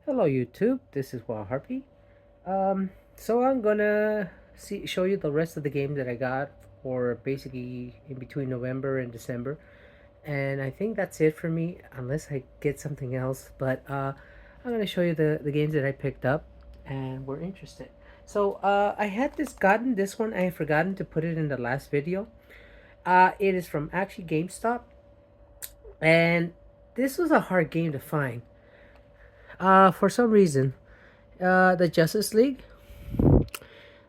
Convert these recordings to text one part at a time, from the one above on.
Hello YouTube, this is Wild Harpy. So I'm gonna show you the rest of the game that I got for basically in between November and December, and I think that's it for me unless I get something else. But I'm gonna show you the games that I picked up and were interested. So I had gotten this one. I had forgotten to put it in the last video. It is from actually GameStop, and this was a hard game to find. For some reason, the Justice League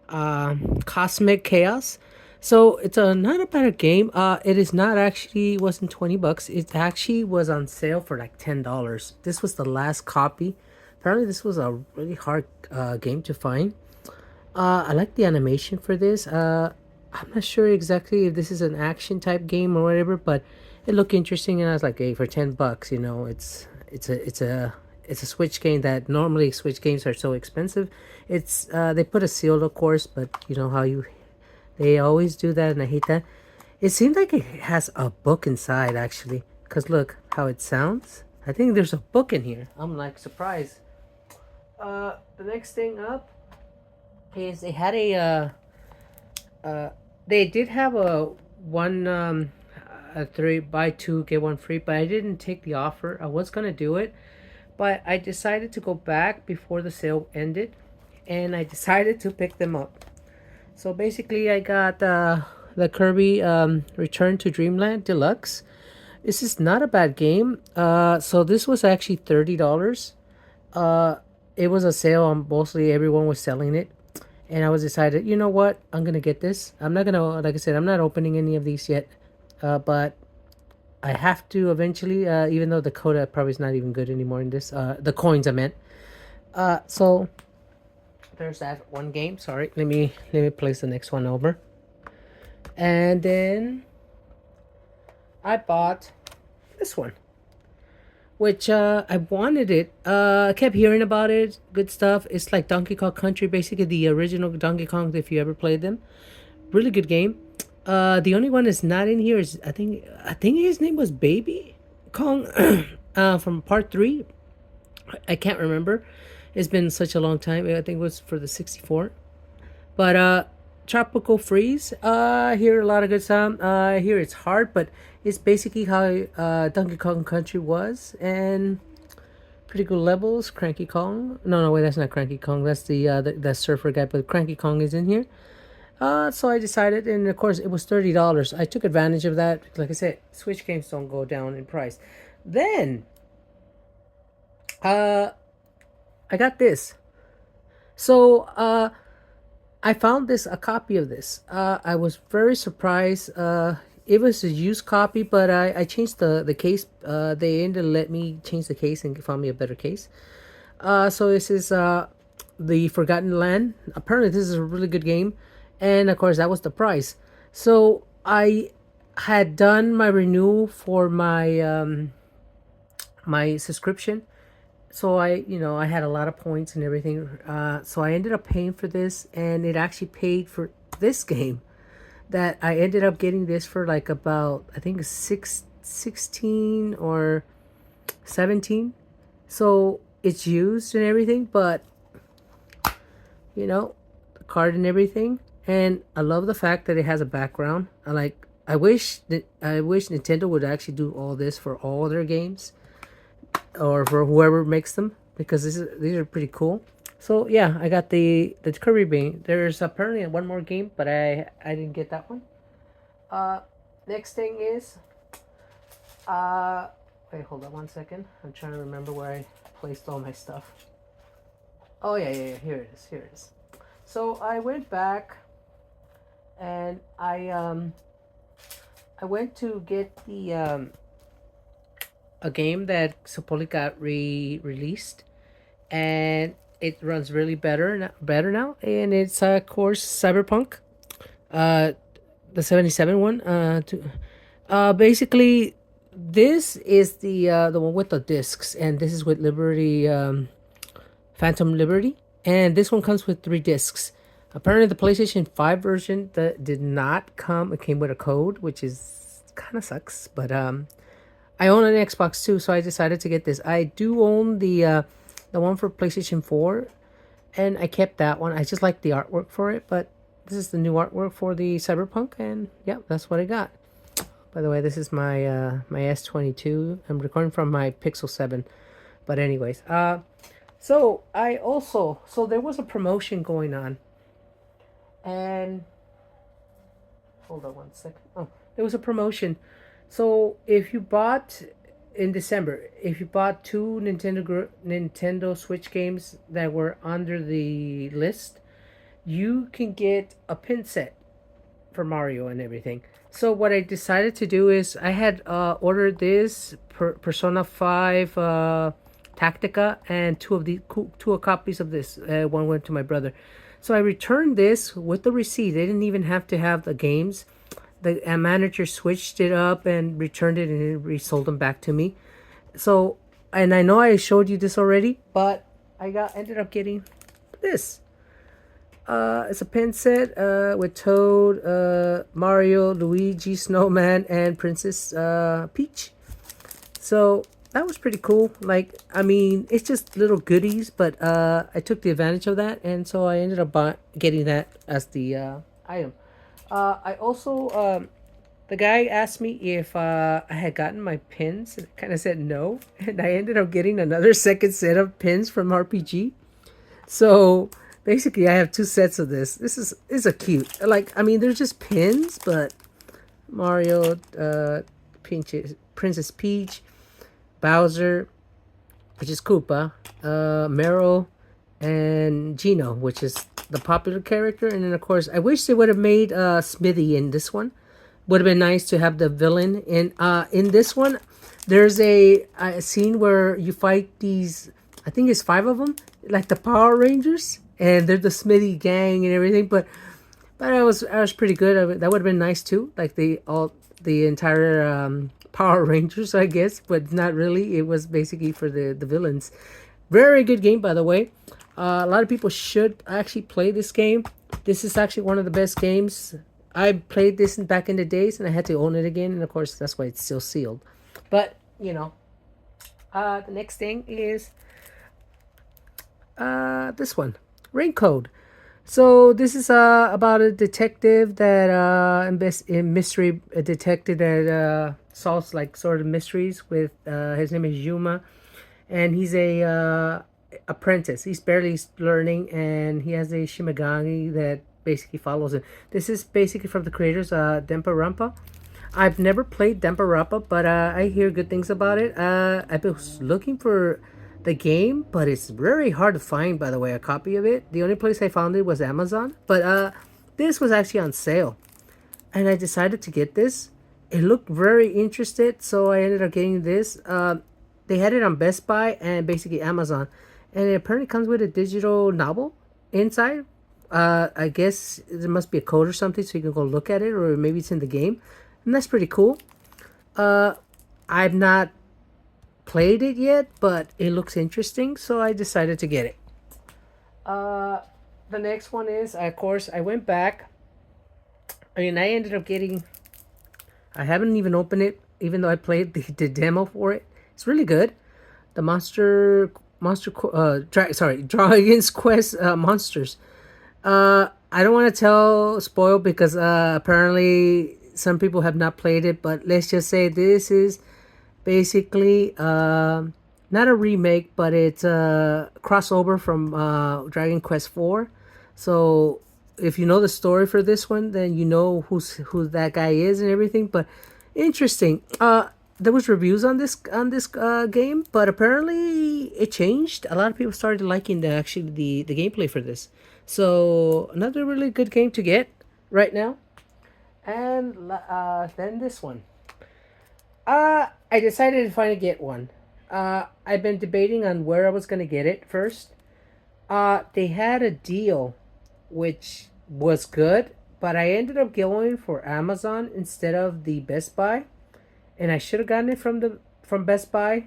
Cosmic Chaos. So it's a not a bad game. It is not actually wasn't $20. It actually was on sale for like $10. This was the last copy. Apparently, this was a really hard game to find. I like the animation for this. I'm not sure exactly if this is an action type game or whatever, but it looked interesting, and I was like, hey, for $10, it's a Switch game that normally Switch games are so expensive. It's they put a seal, of course, but you know how they always do that, and I hate that. It seems like it has a book inside actually, cause look how it sounds. I think there's a book in here. I'm like surprised. The next thing up is uh, they did have a 3 buy 2 get one free, but I didn't take the offer. I was gonna do it, but I decided to go back before the sale ended, and I decided to pick them up. So basically, I got the Kirby Return to Dreamland Deluxe. This is not a bad game. So this was actually $30. Uh, it was a sale on mostly everyone was selling it, and I was decided, you know what, I'm gonna get this. I'm not gonna, like I said, I'm not opening any of these yet, but I have to eventually. Even though the Coda probably is not even good anymore in this. The coins I meant. So there's that one game. Sorry, let me place the next one over, and then I bought this one, which I wanted it. I kept hearing about it. Good stuff. It's like Donkey Kong Country, basically the original Donkey Kong. If you ever played them, really good game. The only one that's not in here is I think his name was Baby Kong, from Part 3. I can't remember. It's been such a long time. I think it was for the 64. But Tropical Freeze. I hear a lot of good sound. I hear it's hard, but it's basically how Donkey Kong Country was, and pretty good levels. Cranky Kong. No, wait, that's not Cranky Kong. That's the surfer guy. But Cranky Kong is in here. So I decided, and of course it was $30. I took advantage of that. Like I said, Switch games don't go down in price. Then, uh, I got this. So, I found a copy of this. I was very surprised. It was a used copy, but I changed the case. They ended up let me change the case and found me a better case. So this is the Forgotten Land. Apparently, this is a really good game, and of course, that was the price. So I had done my renewal for my subscription. So I had a lot of points and everything. So I ended up paying for this, and it actually paid for this game. That I ended up getting this for like about I think 16 or 17. So it's used and everything, but the card and everything. And I love the fact that it has a background. I wish Nintendo would actually do all this for all their games, or for whoever makes them, because these are pretty cool. So yeah, I got the Kirby game. There's apparently one more game, but I didn't get that one. Uh, Next thing is wait, hold on one second. I'm trying to remember where I placed all my stuff. Oh yeah. Here it is. Here it is. So I went back, and I went to get the a game that supposedly got released, and it runs really better now, and it's of course Cyberpunk, uh, the 77 one. Basically, this is the one with the discs, and this is with Liberty, Phantom Liberty, and this one comes with 3 discs. Apparently, the PlayStation 5 version that did not come. It came with a code, which is kind of sucks. But I own an Xbox too, so I decided to get this. I do own the one for PlayStation 4, and I kept that one. I just like the artwork for it, but this is the new artwork for the Cyberpunk, and yeah, that's what I got. By the way, this is my my S22. I'm recording from my Pixel 7. But anyways, so I also, so there was a promotion going on, and hold on one second. Oh, there was a promotion. So if you bought in December, if you bought two Nintendo Switch games that were under the list, you can get a pin set for Mario and everything. So what I decided to do is I had ordered this Persona 5 Tactica and two copies of this. One went to my brother. So I returned this with the receipt. They didn't even have to have the games. The manager switched it up and returned it and resold them back to me. So, and I know I showed you this already, but I ended up getting this. It's a pin set with Toad, Mario, Luigi, Snowman, and Princess Peach. So that was pretty cool. Like, I mean, it's just little goodies, but I took the advantage of that, and so I ended up getting that as the item. I also, the guy asked me if I had gotten my pins, and I kind of said no, and I ended up getting another second set of pins from RPG. So basically, I have two sets of this. This is a cute. Like, I mean, they're just pins, but Mario, Princess Peach, Bowser, which is Koopa, Meryl, and Gino, which is the popular character. And then, of course, I wish they would have made Smithy in this one. Would have been nice to have the villain in this one. There's a scene where you fight these, I think it's 5 of them, like the Power Rangers, and they're the Smithy gang and everything. But I was pretty good. That would have been nice too, like the entire Power Rangers, I guess, but not really. It was basically for the villains. Very good game, by the way. A lot of people should actually play this game. This is actually one of the best games. I played this back in the days, and I had to own it again, and of course that's why it's still sealed. But you know, the next thing is this one, Rain Code. So this is about a detective that mystery a detective that solves like sort of mysteries with his name is Yuma, and he's a apprentice. He's barely learning, and he has a Shimigami that basically follows him. This is basically from the creators Danganronpa. I've never played Danganronpa, but I hear good things about it. I was looking for the game, but it's very hard to find, by the way, a copy of it. The only place I found it was Amazon, but this was actually on sale, and I decided to get this. It looked very interested, so I ended up getting this. They had it on Best Buy and basically Amazon, and it apparently comes with a digital novel inside. I guess there must be a code or something so you can go look at it, or maybe it's in the game, and that's pretty cool. I've not played it yet, but it looks interesting, so I decided to get it. The next one is, of course, I went back. I mean, I ended up getting. I haven't even opened it, even though I played the demo for it. It's really good. The Dragon's Quest Monsters. I don't want to spoil because apparently some people have not played it, but let's just say this is basically not a remake, but it's a crossover from Dragon Quest 4. So if you know the story for this one, then you know who that guy is and everything. But interesting. There was reviews on this game, but apparently it changed. A lot of people started liking the gameplay for this. So another really good game to get right now. And then this one. I decided to finally get one. I've been debating on where I was gonna get it first. They had a deal, which was good, but I ended up going for Amazon instead of the Best Buy, and I should have gotten it from Best Buy,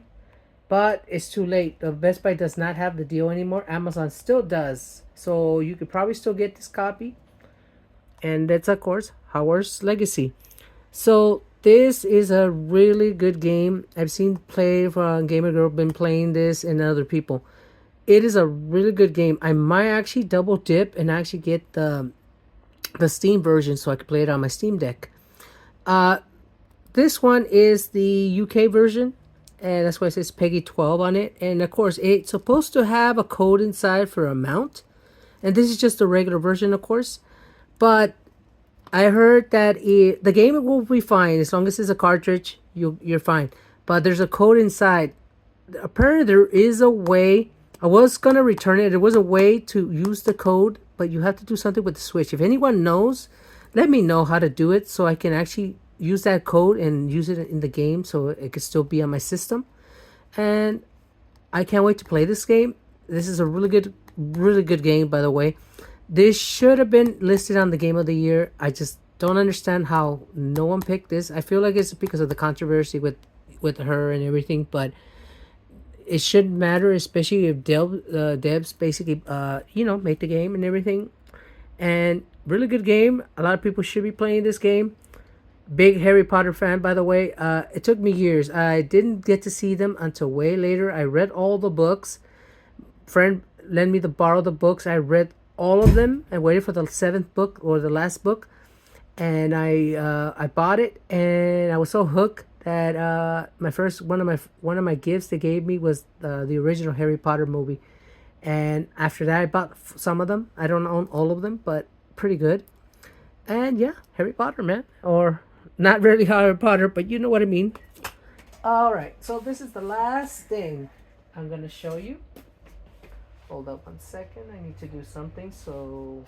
but it's too late. The Best Buy does not have the deal anymore. Amazon still does, so you could probably still get this copy. And that's of course Hogwarts Legacy. So this is a really good game. I've seen play from Gamer Girl been playing this and other people. it is a really good game. I might actually double dip and actually get the Steam version so I can play it on my Steam Deck. Uh, this one is the UK version, and that's why it says Peggy 12 on it. And of course, it's supposed to have a code inside for a mount, and this is just the regular version, of course. But I heard that the game will be fine as long as it's a cartridge. You're fine. But there's a code inside. Apparently, there is a way. I was gonna return it. There was a way to use the code, but you have to do something with the Switch. If anyone knows, let me know how to do it so I can actually use that code and use it in the game so it could still be on my system. And I can't wait to play this game. This is a really good game, by the way. This should have been listed on the Game of the Year. I just don't understand how no one picked this. I feel like it's because of the controversy with her and everything, but it shouldn't matter, especially if Debs basically make the game and everything. And really good game. A lot of people should be playing this game. Big Harry Potter fan, by the way. It took me years. I didn't get to see them until way later. I read all the books. Friend lent me to borrow the books. I read all of them. I waited for the seventh book or the last book, and I bought it, and I was so hooked that my first one of my gifts they gave me was the original Harry Potter movie, and after that I bought some of them. I don't own all of them, but pretty good. And yeah, Harry Potter, man, or not really Harry Potter, but you know what I mean. All right, so this is the last thing I'm gonna show you. Hold up 1 second. I need to do something, so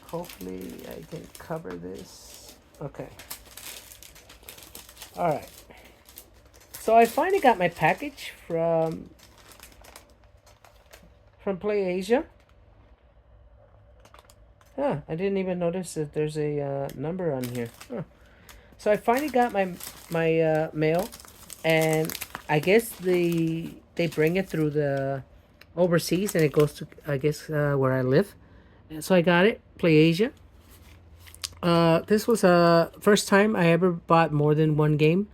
hopefully I can cover this. Okay. All right. So I finally got my package from PlayAsia. Huh, I didn't even notice that there's a number on here. Huh. So I finally got my mail, and I guess they bring it through the overseas, and it goes to I guess where I live. And so I got it, PlayAsia. This was a first time I ever bought more than one game,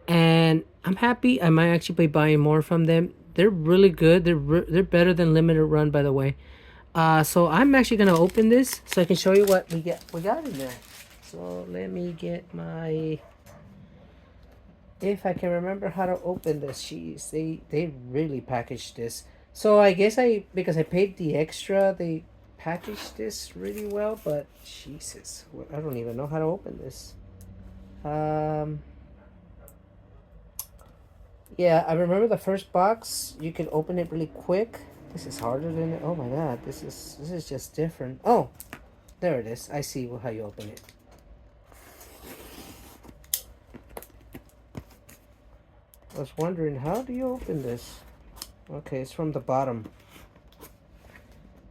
and I'm happy. I might actually be buying more from them. They're really good. They're better than Limited Run, by the way. So I'm actually gonna open this so I can show you what we got in there. So let me get my, if I can remember how to open this. Jeez, they really packaged this. So I guess because I paid the extra, they packaged this really well. But Jesus, I don't even know how to open this. Yeah, I remember the first box. You could open it really quick. This is harder than it. Oh my god, this is just different. Oh, there it is. I see how you open it. I was wondering, how do you open this? Okay, it's from the bottom.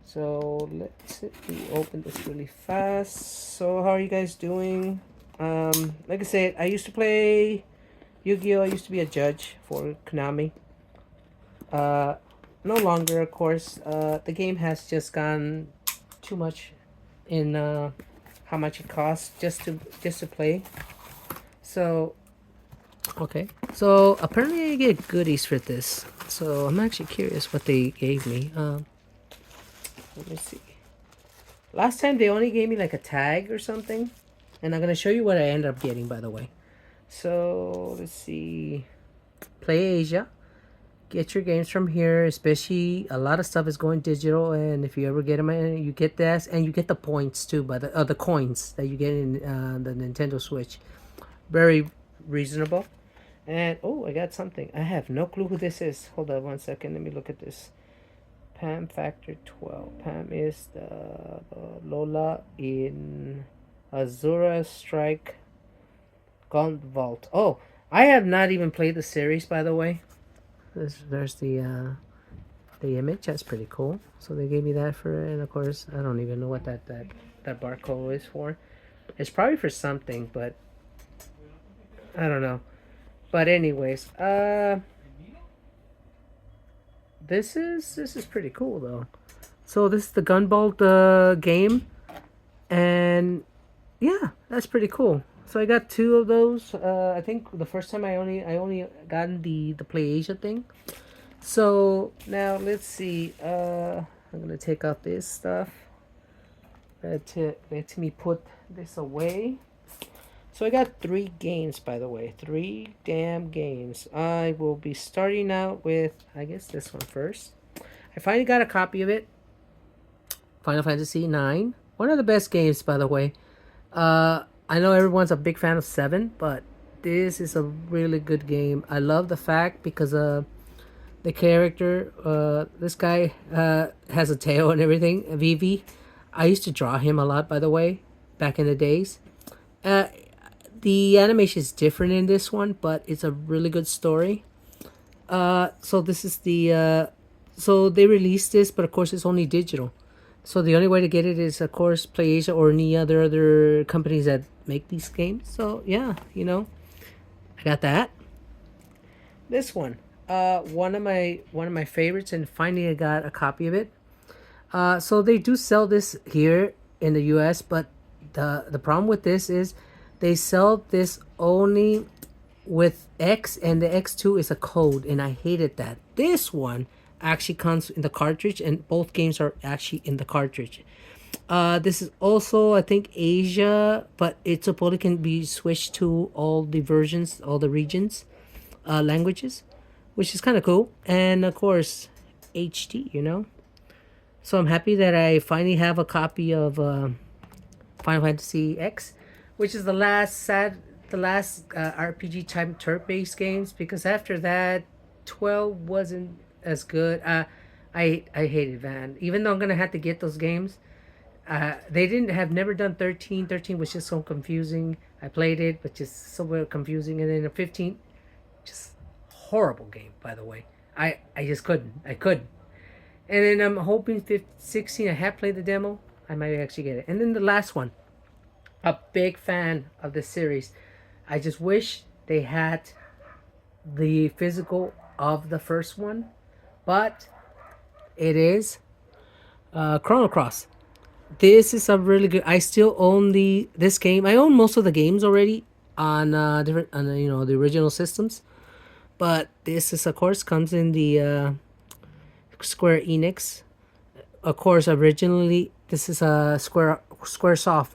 So let's see, open this really fast. So how are you guys doing? Like I said, I used to play Yu-Gi-Oh! I used to be a judge for Konami. No longer, of course. The game has just gone too much in how much it costs just to play. So okay, so apparently I get goodies for this. So I'm actually curious what they gave me. Let me see. Last time they only gave me like a tag or something, and I'm gonna show you what I ended up getting, by the way. So let's see. PlayAsia. Get your games from here, especially a lot of stuff is going digital, and if you ever get them, you get that, and you get the points too, by the coins that you get in the Nintendo Switch. Very reasonable. And oh, I got something. I have no clue who this is. Hold on 1 second. Let me look at this. Pam Factor 12. Pam is the Lola in Azura Strike Gauntlet Vault. Oh, I have not even played the series, by the way. There's the image. That's pretty cool. So they gave me that for, and of course I don't even know what that barcode is for. It's probably for something, but I don't know. But anyways, this is pretty cool though. So this is the Gunvolt game, and yeah, that's pretty cool. So I got two of those. I think the first time I only gotten the PlayAsia thing. So now let's see. I'm gonna take out this stuff. Let me put this away. So I got 3 games, by the way. 3 damn games. I will be starting out with, I guess, this one first. I finally got a copy of it. Final Fantasy 9. One of the best games, by the way. I know everyone's a big fan of 7, but this is a really good game. I love the fact because the character, this guy has a tail and everything. Vivi. I used to draw him a lot, by the way, back in the days. Uh, the animation is different in this one, but it's a really good story. So this is so they released this, but of course it's only digital. So the only way to get it is, of course, PlayAsia or any other companies that make these games. So yeah, I got that. This one, one of my favorites, and finally I got a copy of it. So they do sell this here in the U.S., but the problem with this is they sell this only with X, and the X2 is a code, and I hated that. This one actually comes in the cartridge, and both games are actually in the cartridge. This is also, I think, Asia, but it supposedly can be switched to all the versions, all the regions, languages, which is kind of cool. And of course, HD. So I'm happy that I finally have a copy of Final Fantasy X, which is the last RPG type turn-based games, because after that, 12 wasn't as good. I hated Van. Even though I'm gonna have to get those games, they didn't have never done 13. 13 was just so confusing. I played it, but just so confusing. And then 15, just horrible game. By the way, I just couldn't. I couldn't. And then I'm hoping 15, 16. I have played the demo. I might actually get it. And then the last one, a big fan of the series. I just wish they had the physical of the first one, but it is Chrono Cross. This is a really good. I still own this game. I own most of the games already on different on the original systems, but this is, of course, comes in the Square Enix. Of course, originally this is a Squaresoft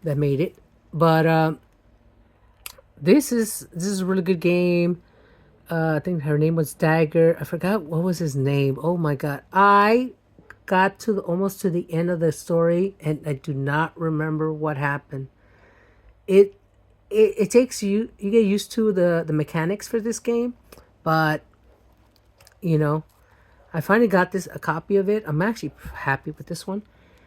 that made it, but this is a really good game. I think her name was Dagger. I forgot what was his name. Oh my god, I got to almost to the end of the story, and I do not remember what happened. It it takes you get used to the mechanics for this game, but you know I finally got this a copy of it. I'm actually happy with this one.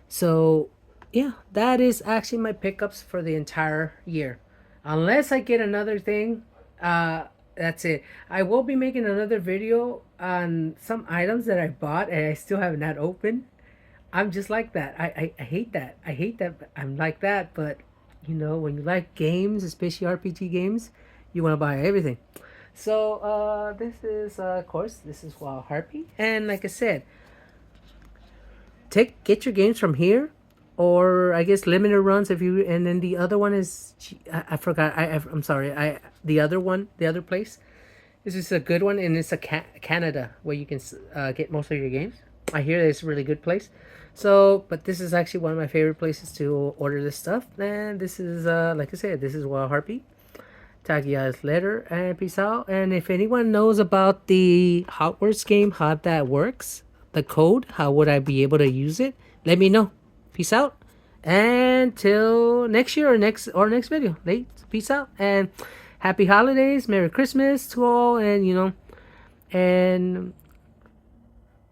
So yeah, that is actually my pickups for the entire year. Unless I get another thing, that's it. I will be making another video on some items that I bought and I still have not opened. I'm just like that. I hate that. I hate that. I'm like that. But when you like games, especially RPG games, you want to buy everything. So this is of course this is Wild Harpy, and like I said, get your games from here, or I guess limited runs if you. And then the other one is I forgot. I'm sorry. The other one, the other place, this is a good one, and it's a Canada where you can get most of your games. I hear it's a really good place. So, but this is actually one of my favorite places to order this stuff. And this is like I said, this is Wild Harpy. Tag you guys later, and peace out. And if anyone knows about the Hogwarts game, how that works, the code, how would I be able to use it? Let me know. Peace out. And till next year or next video. Peace out and happy holidays, Merry Christmas to all, and and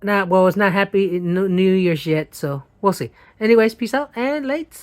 it's not happy New Year's yet, so we'll see. Anyways, peace out and late.